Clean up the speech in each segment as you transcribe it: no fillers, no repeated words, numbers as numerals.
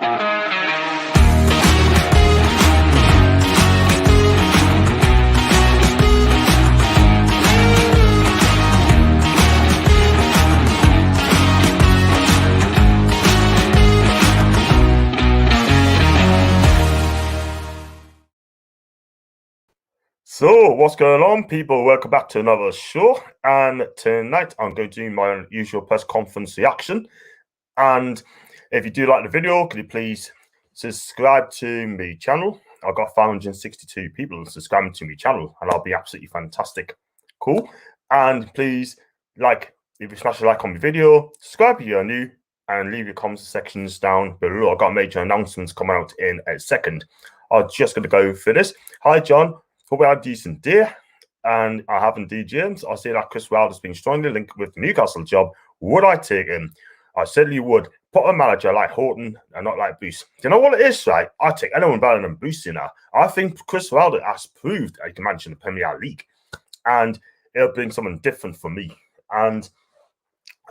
So, what's going on, people? Welcome back to another show. And tonight I'm going to do my usual press conference reaction. And if you do like the video, could you please subscribe to my channel? I've got 562 people subscribing to my channel, and I'll be absolutely fantastic. Cool. And please, if you smash a like on my video, subscribe if you're new, and leave your comments sections down below. I've got major announcements coming out in a second. I'm just going to go for this. Hi, John. Hope we had a decent day, and I haven't DJed. I say that Chris Wilder's been strongly linked with the Newcastle job. Would I take him? I certainly would. Put a manager like Horton and not like Bruce. Do you know what it is, right? I take anyone better than Bruce, you know. I think Chris Wilder has proved he can manage in the Premier League, and it'll bring something different for me. And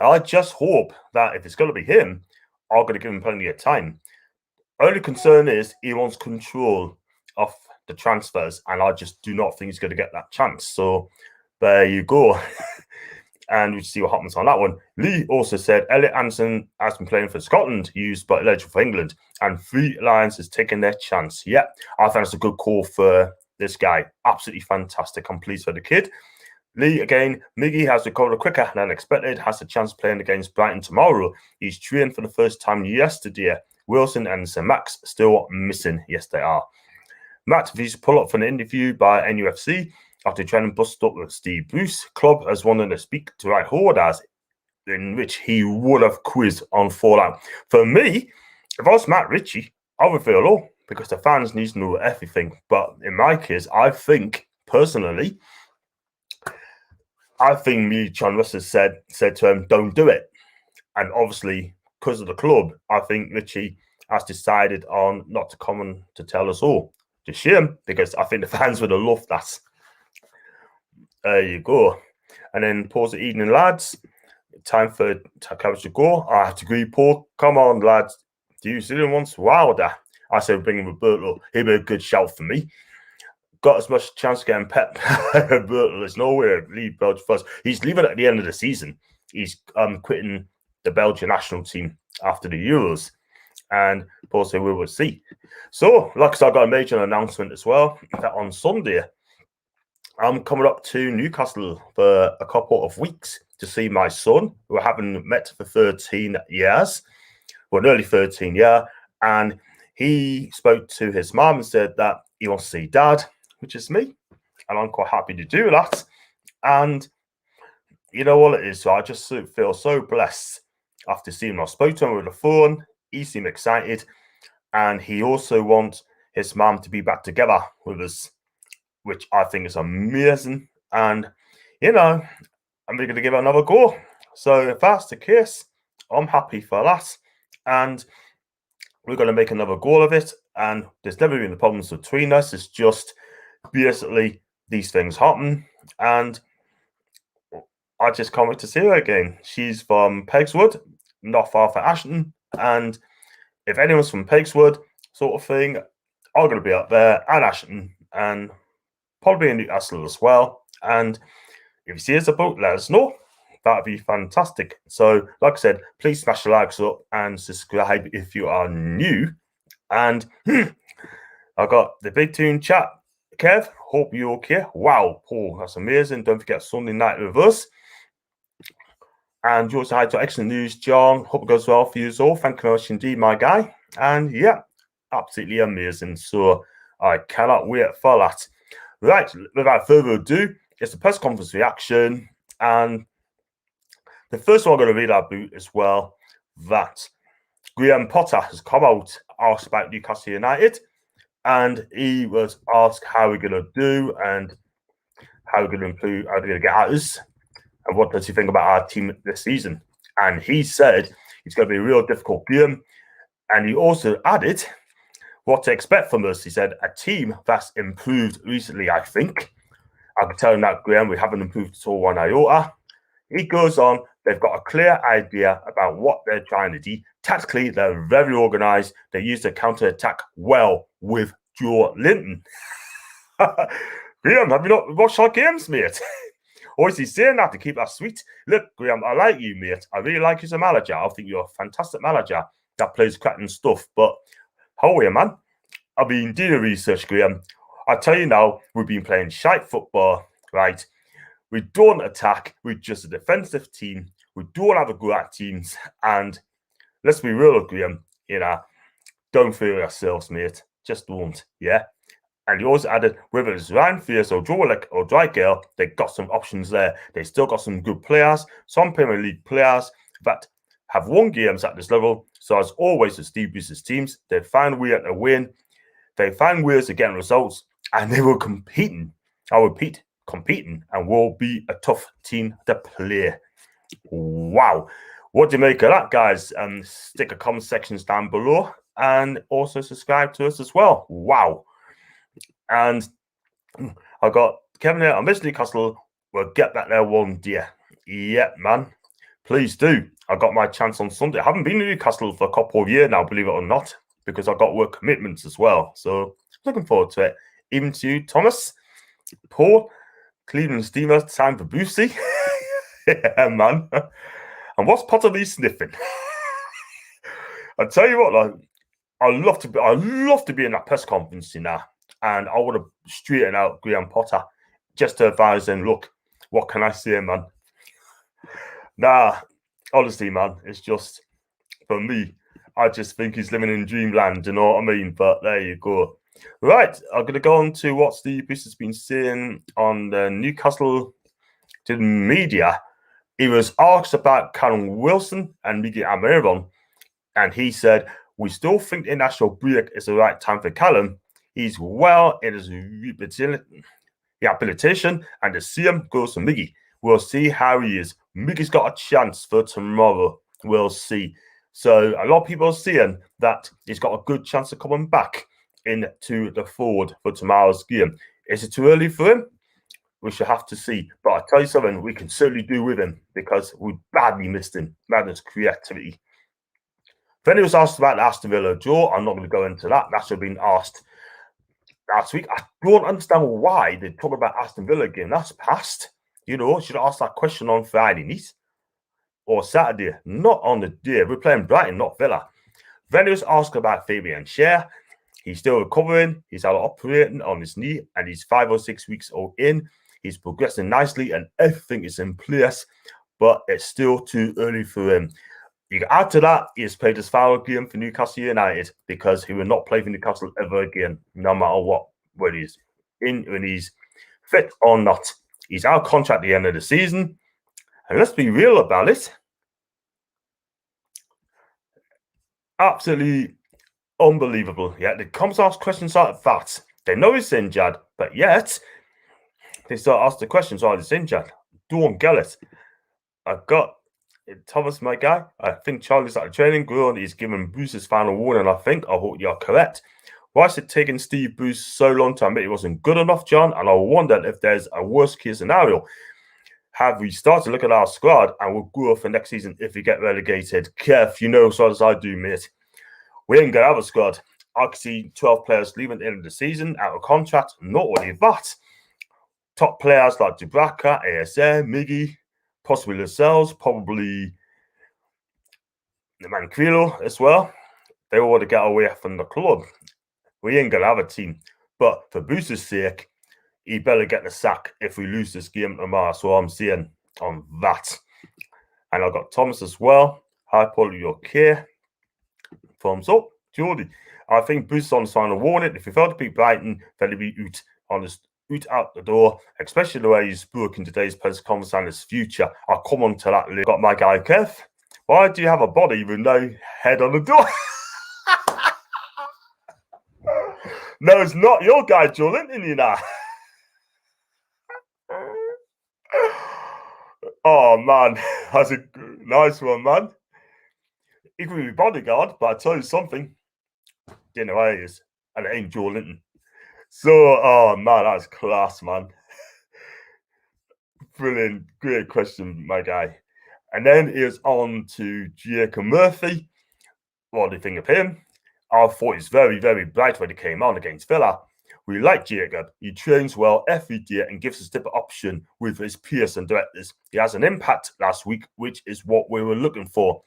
I just hope that if it's going to be him, I'm going to give him plenty of time. Only concern is he wants control of the transfers, and I just do not think he's going to get that chance. So there you go. And we'll see what happens on that one. Lee also said Elliot Anderson has been playing for Scotland, used but eligible for England, and 3 Lions is taking their chance. Yeah, I think it's a good call for this guy. Absolutely fantastic. I'm pleased for the kid. Lee again, Miggy has recovered quicker than expected, has a chance playing against Brighton tomorrow. He's trained for the first time yesterday. Wilson and Sir Max still missing. Yes, they are. Matt views pull up for an interview by NUFC after training busted up with Steve Bruce. Club has wanted to speak to right holders, in which he would have quizzed on Fallout. For me, if I was Matt Ritchie, I would feel low because the fans need to know everything. But in my case, I think personally, John Russell said to him, "Don't do it." And obviously, because of the club, I think Ritchie has decided on not to come and to tell us all. It's a shame, because I think the fans would have loved that. There you go. And then pause at evening, lads. Time for Cabbage to go. I have to agree, Paul. Come on, lads. Do you see him once? Wilder. I said bring him Roberto. He'd be a good shout for me. Got as much chance of getting Pep. Roberto, there's nowhere to leave Belgium first. He's leaving at the end of the season. He's quitting the Belgian national team after the Euros. And Paul said we will see. So, like I said, I got a major announcement as well that on Sunday, I'm coming up to Newcastle for a couple of weeks to see my son, who I haven't met for 13 years, well, nearly 13 years. And he spoke to his mum and said that he wants to see dad, which is me. And I'm quite happy to do that. And you know what it is. So I just feel so blessed after seeing him. I spoke to him with the phone. He seemed excited, and he also wants his mum to be back together with us, which I think is amazing. And, you know, I'm going to give it another go. So if that's the case, I'm happy for that. And we're going to make another go of it. And there's never been problems between us. It's just basically these things happen. And I just can't wait to see her again. She's from Pegswood, not far from Ashton. And if anyone's from Pegswood, sort of thing, I'm going to be up there and Ashton and probably in Newcastle as well. And if you see us about, let us know. That'd be fantastic. So, like I said, please smash the likes up and subscribe if you are new. And I got the big tune chat. Kev, hope you're okay. Wow, Paul, that's amazing. Don't forget Sunday night with us. And you also had to excellent news, John. Hope it goes well for you all. Thank you very much indeed, my guy. And yeah, absolutely amazing. So I cannot wait for that. Right, without further ado, it's the press conference reaction. And the first one I'm going to read out as well, that Graham Potter has come out, asked about Newcastle United. And he was asked how we're going to do and how we're going to improve, how we're going to get at us. And what does he think about our team this season? And he said it's going to be a real difficult game. And he also added what to expect from us. He said, a team that's improved recently, I think. I can tell him that, Graham, we haven't improved at all 1 iota. He goes on They've got a clear idea about what they're trying to do. Tactically, they're very organised. They use the counter-attack well with Joe Linton. Graham, have you not watched our games, mate? Always he's saying that to keep that sweet. Look, Graham, I like you, mate. I really like you as a manager. I think you're a fantastic manager that plays cracking stuff. But how are you, man? I've been doing research, Graham. I tell you now, we've been playing shite football, right? We don't attack. We're just a defensive team. We don't have a go at teams. And let's be real, Graham, don't fool yourselves, mate. Just don't, yeah? And he also added, whether it's Ryan Fierce or Joe Lick or Drygale, they got some options there. They still got some good players, some Premier League players that have won games at this level. So as always with Steve Bruce's teams, they find ways to win. They find ways to get results, and they were competing. I repeat, competing, and will be a tough team to play. Wow. What do you make of that, guys? Stick a comment sections down below, and also subscribe to us as well. Wow. And I got Kevin here. I miss Newcastle. We'll get back there one day. Yeah, man. Please do. I got my chance on Sunday. I haven't been to Newcastle for a couple of years now, believe it or not, because I've got work commitments as well. So looking forward to it. Even to you, Thomas, Paul, Cleveland Steamers, time for Boosie. Yeah, man. And what's Potterly sniffing? I tell you what, like, I love to be in that press conference, and I would have straightened out Graham Potter just to advise him, look, what can I say, man? Nah, honestly, man, it's just, for me, I just think he's living in dreamland, you know what I mean? But there you go. Right, I'm going to go on to what Steve Bruce has been saying on the Newcastle to the media. He was asked about Callum Wilson and Miggy Almiron, and he said, we still think the international break is the right time for Callum. He's well in his rehabilitation, and the same goes for Miggy. We'll see how he is. Miggy's got a chance for tomorrow. We'll see. So a lot of people are saying that he's got a good chance of coming back into the forward for tomorrow's game. Is it too early for him? We shall have to see. But I'll tell you something, we can certainly do with him because we badly missed him. That is creativity. Then he was asked about the Aston Villa draw. I'm not going to go into that. That should have been asked last week. I don't understand why they talk about Aston Villa game. That's past. Should have asked that question on Friday night or Saturday, not on the day. We're playing Brighton, not Villa. Then he was asked about Fabian Schär. He's still recovering. He's out operating on his knee, and he's 5 or 6 weeks in. He's progressing nicely, and everything is in place, but it's still too early for him. You can add to that, he has played his final game for Newcastle United because he will not play for Newcastle ever again, no matter what, whether he's in, when he's fit or not. He's out of contract at the end of the season. And let's be real about it. Absolutely unbelievable. Yeah, they come to ask questions like that. They know he's injured, but yet they still ask the questions, are he's injured? Don't get it. I've got Thomas, my guy. I think Charlie's at the training ground. He's given Bruce his final warning, I think. I hope you're correct. Why is it taking Steve Bruce so long to admit he wasn't good enough, John? And I wonder if there's a worst case scenario. Have we started to look at our squad and we'll go for next season if we get relegated? Kev, you know so as I do, mate. We ain't going to have a squad. I can see 12 players leaving at the end of the season out of contract. Not only that, top players like Dubravka, ASA, Miggy, possibly Lascelles, probably the Manquillo as well. They all want to get away from the club. We ain't going to have a team. But for Bruce's sake, he better get the sack if we lose this game tomorrow. So I'm saying on that. And I've got Thomas as well. Hi, Paul, are you okay? Thumbs up. Jordy, I think Bruce is on his final warning. If he failed to beat Brighton, then he'll be out the door, especially the way he spoke in today's press conference and his future. I'll come on to that later. Got my guy, Kev. Why do you have a body with no head on the door? No, it's not your guy, Joe Linton, Oh, man. That's a nice one, man. He could be bodyguard, but I tell you something. You know where he is. And it ain't Joe Linton. So, oh, man, that's class, man. Brilliant. Great question, my guy. And then it was on to Jacob Murphy. What do you think of him? I thought he was very, very bright when he came on against Villa. We like Jacob. He trains well every day and gives us different option with his peers and directors. He has an impact last week, which is what we were looking for.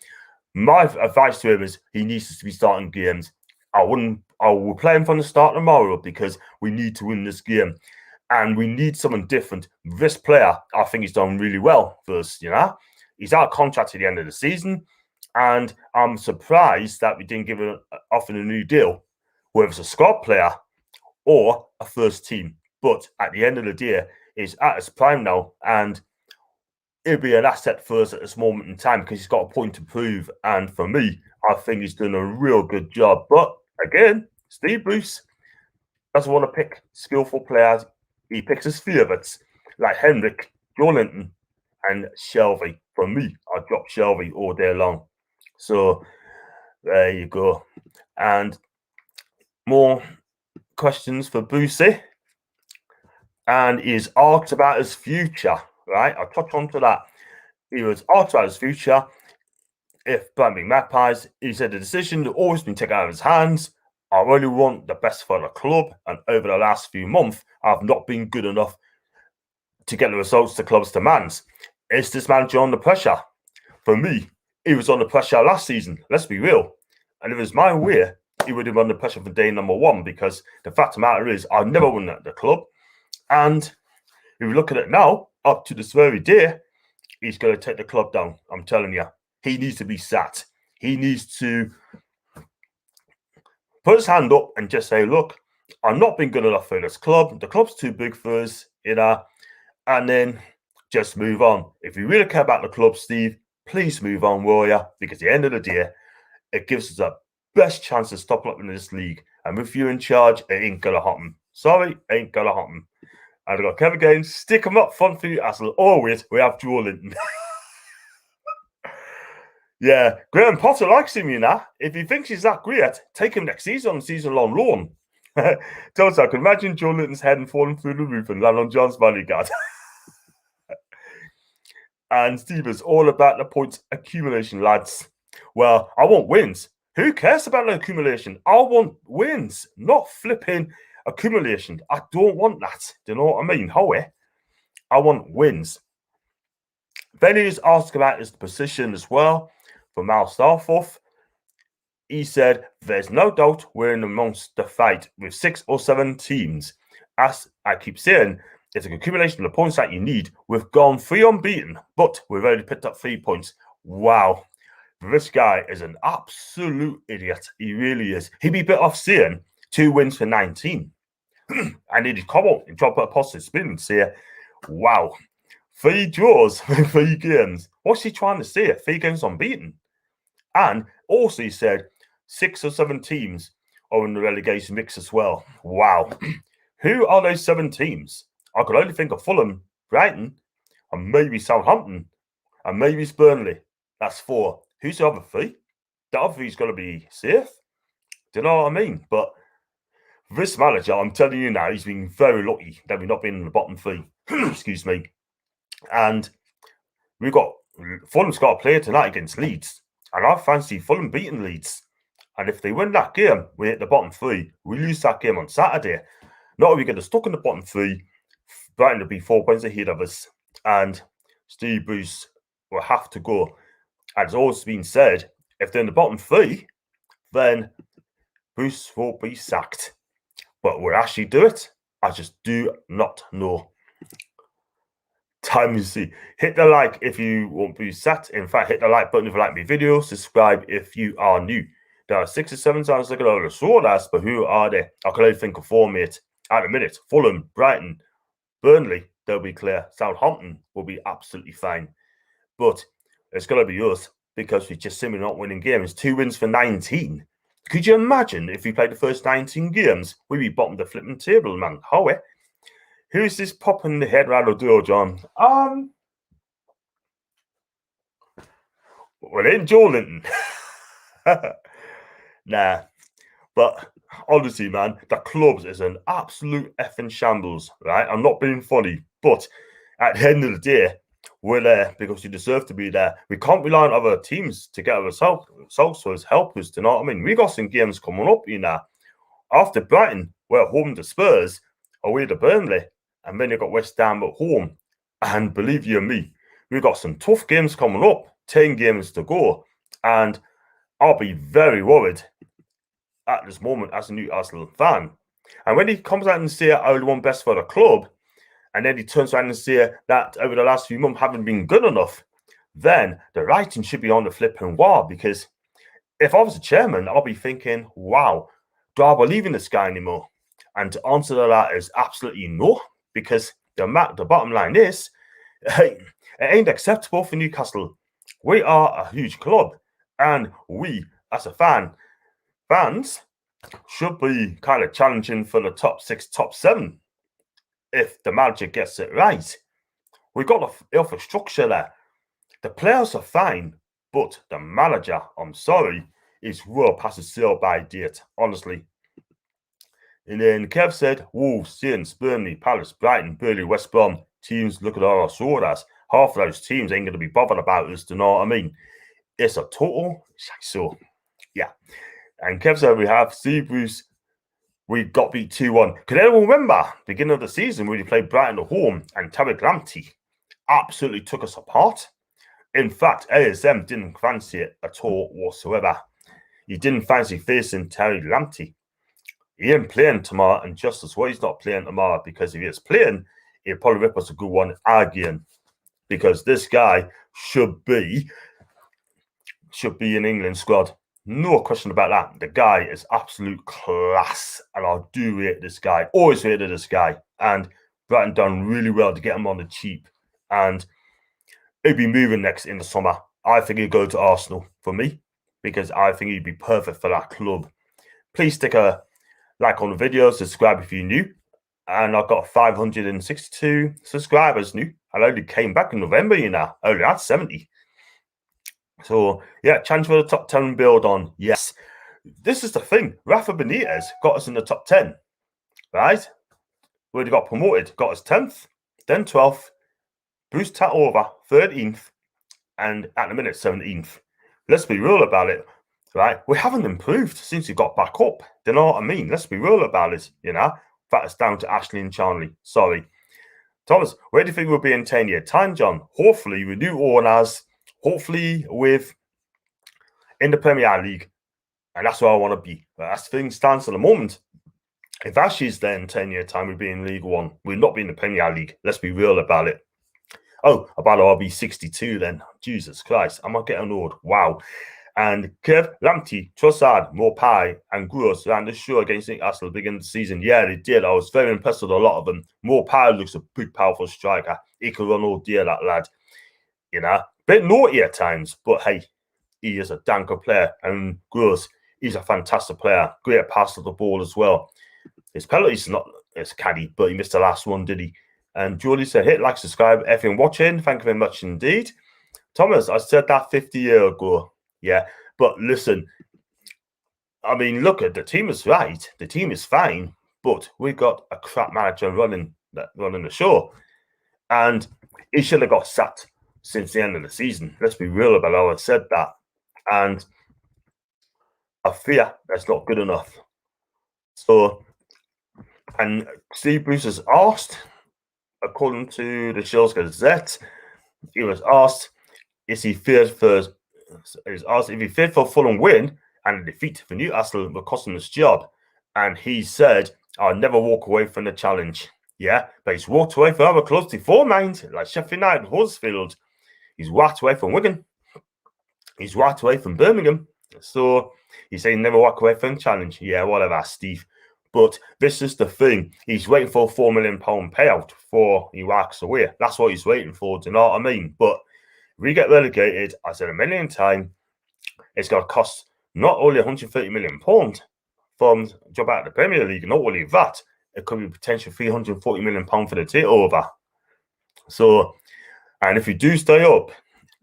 My advice to him is he needs to be starting games. I will play him from the start tomorrow because we need to win this game. And we need someone different. This player, I think he's done really well for us, He's out of contract at the end of the season. And I'm surprised that we didn't give him offer a new deal, whether it's a squad player or a first team. But at the end of the day, he's at his prime now, and he'll be an asset for us at this moment in time because he's got a point to prove. And for me, I think he's doing a real good job. But again, Steve Bruce doesn't want to pick skillful players. He picks his favourites, like Henrik, Joelinton, and Shelby. For me, I drop Shelby all day long. So there you go. And more questions for Brucey. And he's asked about his future, right? I'll touch on to that. He was asked about his future. If Birmingham Magpies, he said the decision has always been taken out of his hands. I really want the best for the club. And over the last few months, I've not been good enough to get the results the club's demands. Is this manager under pressure? For me, he was under pressure last season. Let's be real. And if it was my way, he would have been under pressure from day number one because the fact of the matter is I've never won at the club. And if you look at it now, up to this very day, he's going to take the club down. I'm telling you, he needs to be sat. He needs to put his hand up and just say, look, I've not been good enough for this club. The club's too big for us, and then just move on. If you really care about the club, Steve, please move on, will you? Because at the end of the day, it gives us the best chance to stop up in this league. And with you in charge, it ain't going to happen. Sorry, ain't going to happen. And I've got Kevin Gaines, stick him up front for you, as always, we have Joelinton. Yeah, Graham Potter likes him, If he thinks he's that great, take him next season on season-long loan. Don't I can imagine Joelinton's head and falling through the roof and land on John's bodyguard. And Steve is all about the points accumulation, lads. Well, I want wins. Who cares about the accumulation? I want wins, not flipping accumulation. I don't want that. Do you know what I mean? Howie, I want wins. Then he's asked about his position as well for Mal Starforth. He said, there's no doubt we're in amongst the fight with 6 or 7 teams. As I keep saying, it's an accumulation of the points that you need. We've gone 3 unbeaten, but we've only picked up 3 points. Wow. This guy is an absolute idiot. He really is. He'd be better off saying 2 wins for 19. And he'd come on and drop a positive spin and say, wow, 3 draws for 3 games. What's he trying to say? 3 games unbeaten. And also he said 6 or 7 teams are in the relegation mix as well. Wow. Who are those 7 teams? I could only think of Fulham, Brighton, and maybe Southampton, and maybe it's Burnley. That's 4. Who's the other 3? The other 3's got to be safe. Do you know what I mean? But this manager, I'm telling you now, he's been very lucky that we've not been in the bottom 3. Excuse me. And Fulham's got to play tonight against Leeds. And I fancy Fulham beating Leeds. And if they win that game, we hit the bottom 3. We lose that game on Saturday. Not only get stuck in the bottom 3, Brighton will be 4 points ahead of us. And Steve Bruce will have to go. As always been said, if they're in the bottom 3, then Bruce will be sacked. But will actually do it? I just do not know. Time to see. Hit the like if you want to be sat. In fact, hit the like button if you like my video. Subscribe if you are new. There are 6 or 7 times looking at the sawdust, but who are they? I can only think of 4, mate. At the minute, Fulham, Brighton, Burnley, they'll be clear. Southampton will be absolutely fine. But it's going to be us because we're just simply not winning games. 2 wins for 19. Could you imagine if we played the first 19 games? We'd be bottom of the flipping table, man. Howie. Who's this popping the head around the door, John? Well, it ain't Joelinton. Nah. But honestly, man, the clubs is an absolute effing shambles, right? I'm not being funny. But at the end of the day, We're there because you deserve to be there. We can't rely on other teams to get results for us, help us. Do you know what I mean? We got some games coming up, After Brighton, we're home to Spurs, away to Burnley, and then you got West Ham at home. And believe you me, we got some tough games coming up, 10 games to go. And I'll be very worried at this moment as a Newcastle fan. And when he comes out and says, I want best for the club, and then he turns around and says that over the last few months haven't been good enough, then the writing should be on the flipping wall. Because if I was a chairman, I'll be thinking, wow, do I believe in this guy anymore? And to answer that is absolutely no, because the bottom line is, it ain't acceptable for Newcastle. We are a huge club, and we, as a fans, should be kind of challenging for the top 6, top 7, if the manager gets it right. We got the infrastructure there. The players are fine, but the manager, I'm sorry, is well past his sell-by date, honestly. And then Kev said, Wolves, Saints, Burnley, Palace, Brighton, Burnley, West Brom, teams look at our shoulders. Half of those teams ain't going to be bothered about us, do you know what I mean? It's a total, so, yeah. And Kev said, we have Steve Bruce, we got beat 2-1. Can anyone remember, beginning of the season, when we played Brighton at home, and Tariq Lamptey absolutely took us apart? In fact, ASM didn't fancy it at all whatsoever. He didn't fancy facing Tariq Lamptey. He ain't playing tomorrow, and just as well, he's not playing tomorrow, because if he is playing, he'll probably rip us a good one again, because this guy should be in England squad. No question about that. The guy is absolute class, and I do rate this guy. Always rated this guy, and Brighton done really well to get him on the cheap, and he'll be moving next in the summer. I think he'll go to Arsenal for me, because I think he'd be perfect for that club. Please stick a like on the video, subscribe if you're new. And I've got 562 subscribers new. I only came back in November, only had 70. So, yeah, chance for the top 10 build on, yes. This is the thing. Rafa Benitez got us in the top 10, right? We already got promoted, got us 10th, then 12th, Bruce Tatova, 13th, and at the minute, 17th. Let's be real about it. Right, we haven't improved since we got back up. Do you know what I mean? Let's be real about it, In fact, it's down to Ashley and Charlie. Sorry. Thomas, where do you think we'll be in 10 years' time, John? Hopefully with new owners, hopefully in the Premier League. And that's where I want to be. But as things stand at the moment, if Ashley's there in 10 years' time, we'll be in League One. We'll not be in the Premier League. Let's be real about it. Oh, about I'll be 62 then. Jesus Christ, am I getting old? Wow. And Kev, Lamptey, Trossard, Maupay, and Gross ran the show against Newcastle beginning of the season. Yeah, they did. I was very impressed with a lot of them. Maupay looks a big, powerful striker. He can run all day, that lad. Bit naughty at times, but hey, he is a damn good player. And Gross, he's a fantastic player. Great pass of the ball as well. His penalty's not as caddy, but he missed the last one, did he? And Julie said, hit like, subscribe, everyone watching. Thank you very much indeed. Thomas, I said that 50 years ago. Yeah, but listen, I mean, look at the team is right. The team is fine, but we got a crap manager running the show, and he should have got sacked since the end of the season. Let's be real about how I said that, and I fear that's not good enough. So, and Steve Bruce is asked, according to the Shills Gazette, he was asked, is he feared for? Is asked if he feared for a Fulham win and a defeat for Newcastle will cost him his job. And he said, I'll never walk away from the challenge. Yeah, but he's walked away from other clubs before, mind, like Sheffield United, Huddersfield. He's walked away from Wigan. He's walked away from Birmingham. So he's saying never walk away from the challenge. Yeah, whatever, Steve. But this is the thing. He's waiting for a £4 million payout before he walks away. That's what he's waiting for, do you know what I mean? But we get relegated, I said a million times, it's going to cost not only £130 million from job out of the Premier League, not only that, it could be potential £340 million for the takeover. So, and if we do stay up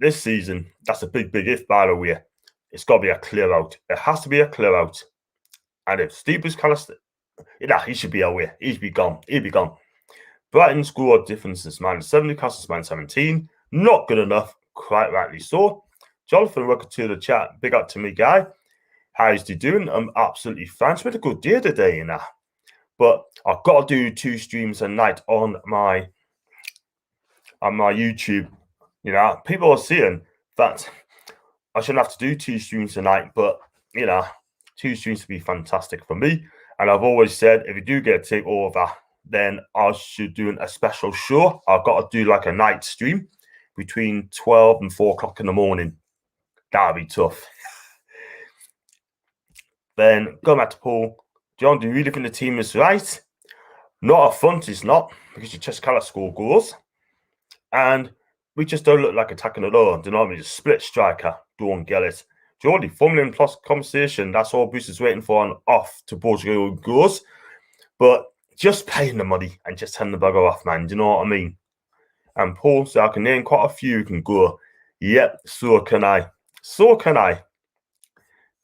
this season, that's a big, big if, by the way. It's got to be a clear out. It has to be a clear out. And if Steve is kind of, he should be away. He'd be gone. Brighton scored differences, -7, Newcastle's -17. Not good enough, quite rightly so. Jonathan, welcome to the chat. Big up to me, guy. How's he doing? I'm absolutely fine. It's been a good day today, you know. But I've got to do 2 streams a night on my YouTube. You know, people are seeing that I shouldn't have to do 2 streams a night, but you know, 2 streams would be fantastic for me. And I've always said if you do get a takeover, then I should do a special show. I've got to do like a night stream between 12 and 4 o'clock in the morning. That'll be tough. Then going back to Paul, John, do you really think the team is right? Not a front is not, because you just cannot score goals. And we just don't look like attacking at all. Do not mean just split striker, don't get it. Jordy, 4 million plus compensation, that's all Bruce is waiting for, and off to Portugal goes. But just paying the money and just turn the bugger off, man. Do you know what I mean? And Paul, so I can name quite a few who can go. Yep, so can I. So can I.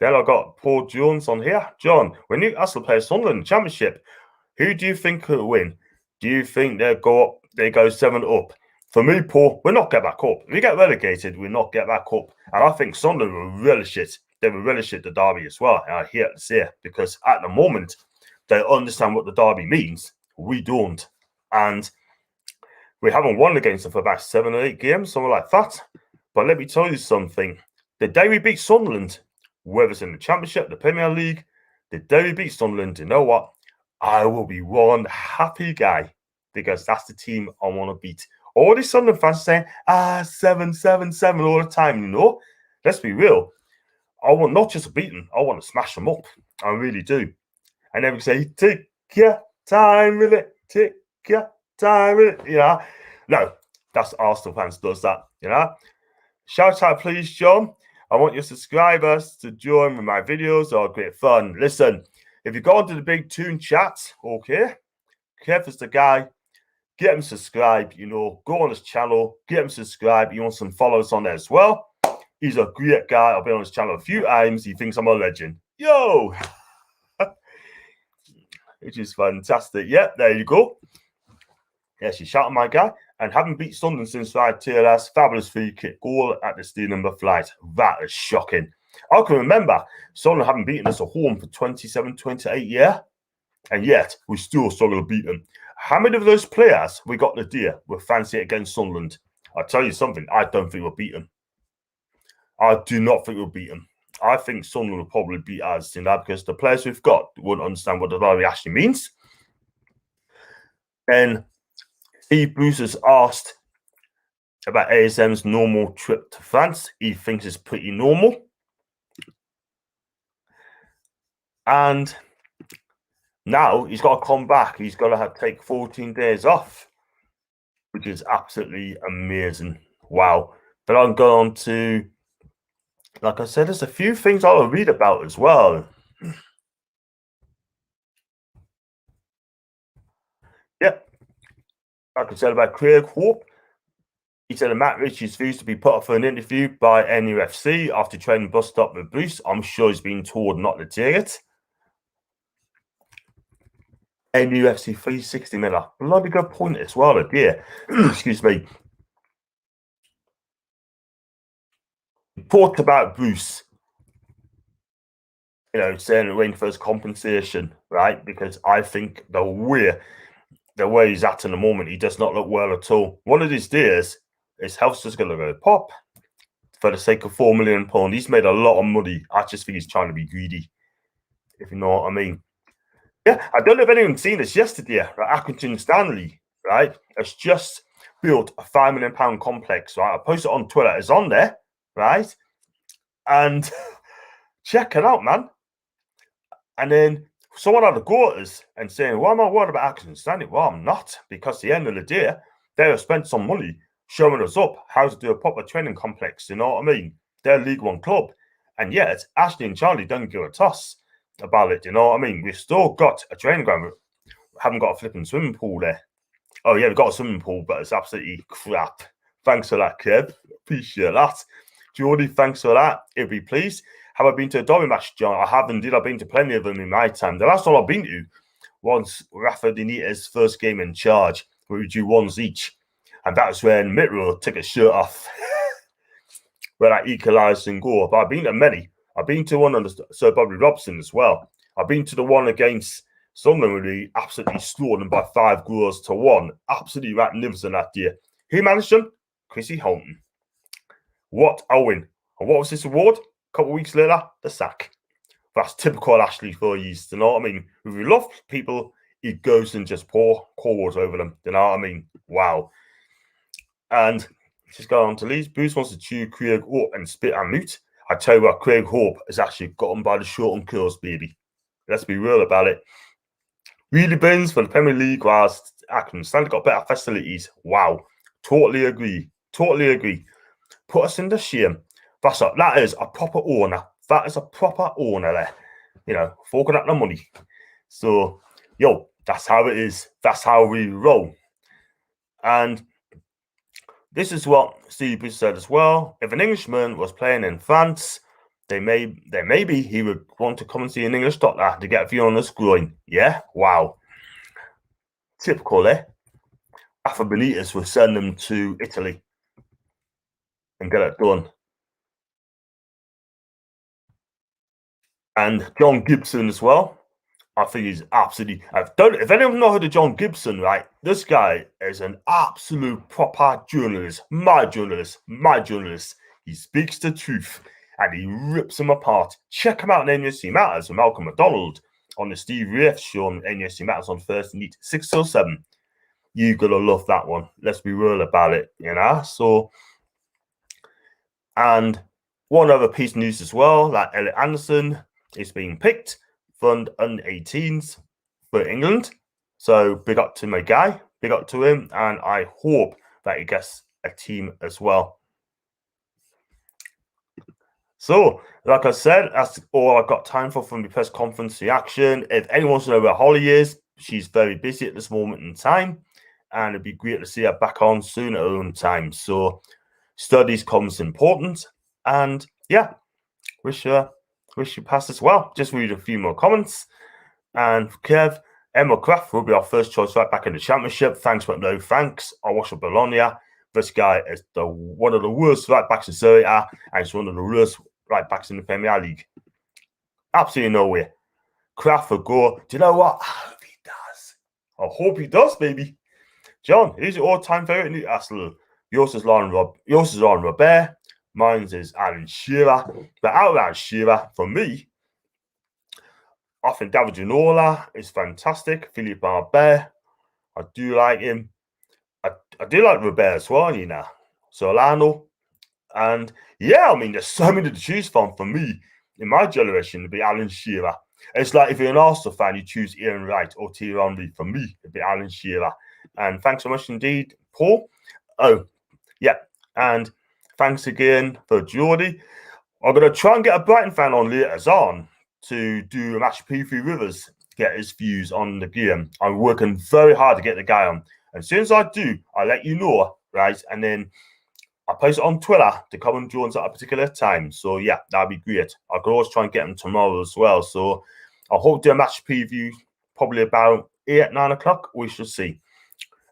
Then I got Paul Jones on here. John, when Newcastle play Sunderland Championship, who do you think will win? Do you think they go 7 up? For me, Paul, we'll not get back up. If we get relegated, we'll not get back up. And I think Sunderland will relish it. They will relish it, the derby as well. And I hate to say it, because at the moment, they understand what the derby means. We don't. And we haven't won against them for about 7 or 8 games, something like that. But let me tell you something. The day we beat Sunderland, whether it's in the Championship, the Premier League, the day we beat Sunderland, you know what? I will be one happy guy, because that's the team I want to beat. All these Sunderland fans saying, 7, 7, 7 all the time, you know? Let's be real. I want not just to beat them, I want to smash them up. I really do. And then we say, take your time with it. Take your time with it. You know? No, that's Arsenal fans does that, you know? Shout out, please, John. I want your subscribers to join with my videos. They're great fun. Listen, if you go onto the Big Toon chat, okay, Kev is the guy. Get him subscribed, you know, go on his channel, get him subscribed. You want some followers on there as well. He's a great guy. I've been on his channel a few times. He thinks I'm a legend. Yo! Which is fantastic. Yeah, there you go. Yes, you shout at my guy. And haven't beat Sunderland since TLS. Fabulous free kick goal at the steel number flight. That is shocking. I can remember Sunderland haven't beaten us at home for 27, 28 years. And yet, we still struggle to beat them. How many of those players we got the deal were fancy against Sunderland? I'll tell you something, I don't think we'll beat them. I do not think we'll beat them. I think Sunderland will probably beat us, you know, because the players we've got won't understand what the derby actually means. And Steve Bruce has asked about ASM's normal trip to France. He thinks it's pretty normal. And now he's got to come back. He's got to take 14 days off, which is absolutely amazing. Wow. But I'm going to, like I said, there's a few things I'll read about as well. Yep. Like I said about Craig Hope, he said that Matt Ritchie's refused to be put up for an interview by NUFC after training bust up with Bruce. I'm sure he's been told not to take it. NUFC 360 made a bloody good point as well, dear. Excuse me. He talked about Bruce, you know, saying waiting for his compensation, right? Because I think the way he's at in the moment, he does not look well at all. One of these days, his health's just going to go pop for the sake of £4 million. He's made a lot of money. I just think he's trying to be greedy, if you know what I mean. Yeah, I don't know if anyone's seen this yesterday, right? Accrington Stanley, right, has just built a £5 million complex, right? I posted it on Twitter. It's on there, right? And check it out, man. And then someone had a go at us and saying, why am I worried about Accrington Stanley? Well, I'm not, because at the end of the day, they have spent some money showing us up how to do a proper training complex, you know what I mean? They're a League One club. And yet, Ashley and Charlie don't give a toss about it, you know what I mean? We've still got a training ground. We haven't got a flipping swimming pool there. Oh, yeah, we've got a swimming pool, but it's absolutely crap. Thanks for that, Kev. Appreciate that. Jordy, thanks for that. It'll be pleased. Have I been to a derby match, John? I have indeed. I've been to plenty of them in my time. The last one I've been to was Rafa Benitez's first game in charge, where we drew 1s each. And that's when Mitro took his shirt off when I equalised in goal. But I've been to many. I've been to one under Sir Bobby Robson as well. I've been to the one against Sunderland where he absolutely slaughtered them by 5 goals to 1. Absolutely magnificent that year. Who managed them? Chrissy Holton. What a win. And what was this award? A couple of weeks later, the sack. That's typical Ashley for you know what I mean? If you love people, he goes and just pour cold over them. You know what I mean? Wow. And she's gone on to leave. Bruce wants to chew Craig up and spit and mute. I tell you what, Craig Hope has actually gotten by the short and curls, baby. Let's be real about it. Really bins for the Premier League whilst Accrington Stanley got better facilities. Wow. Totally agree. Totally agree. Put us in the shame. That is a proper owner. That is a proper owner there. You know, forking out the money. So, yo, that's how it is. That's how we roll. And this is what Steve Bruce said as well. If an Englishman was playing in France, then maybe he would want to come and see an English doctor to get a view on this groin. Yeah? Wow. Typical, eh? Rafa Benitez will send them to Italy and get it done. And John Gibson as well. I think he's absolutely. If anyone not heard of John Gibson, right? This guy is an absolute proper journalist. My journalist. He speaks the truth and he rips them apart. Check him out on NUSC Matters with Malcolm McDonald on the Steve Rafe show on NUSC Matters on Thursday night, 6 till 7. You're gonna love that one. Let's be real about it, you know. So, and one other piece of news as well, like Elliot Anderson is being picked for under 18s for England. So big up to my guy, big up to him, and I hope that he gets a team as well. So, like I said, that's all I've got time for from the press conference reaction. If anyone wants to know where Holly is, she's very busy at this moment in time, and it'd be great to see her back on soon at her own time. So, studies comes important, and yeah, wish you pass as well. Just read a few more comments. And Kev, Emma Kraft will be our first choice right back in the championship. Thanks, but no thanks. I watched Bologna. This guy is one of the worst right backs in Serie A, and he's one of the worst right backs in the Premier League. Absolutely no way. Kraft will go. Do you know what? I hope he does. I hope he does, baby. John, who's your all-time favourite in Newcastle? Yours is Lauren Robert. Mine is Alan Shearer. But out of Alan Shearer, for me, I think David Ginola is fantastic. Philippe Albert, I do like him. I do like Robert as well, you know. Solano. And yeah, I mean, there's so many to choose from for me in my generation to be Alan Shearer. It's like if you're an Arsenal fan, you choose Ian Wright or Thierry Henry. For me, it'd be Alan Shearer. And thanks so much indeed, Paul. Oh, yeah. And thanks again for Geordie. I'm going to try and get a Brighton fan on later on to do a match P3 Rivers, get his views on the game. I'm working very hard to get the guy on. And as soon as I do, I'll let you know, right? And then I'll post it on Twitter to come and join us at a particular time. So, yeah, that'd be great. I could always try and get him tomorrow as well. So, I hope to do a match preview probably about 8, 9 o'clock. We shall see.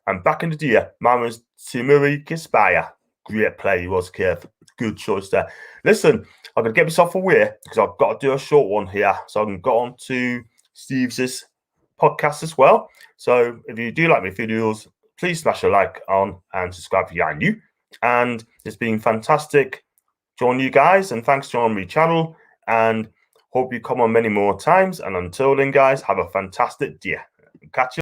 And back in the day, mine was Timuri Kispaya. Great play he was, Kev. Good choice there. Listen, I'm going to get myself away because I've got to do a short one here so I can go on to Steve's podcast as well. So if you do like my videos, please smash a like on and subscribe if you are new. And it's been fantastic joining you guys. And thanks for joining my channel. And hope you come on many more times. And until then, guys, have a fantastic day. Catch you.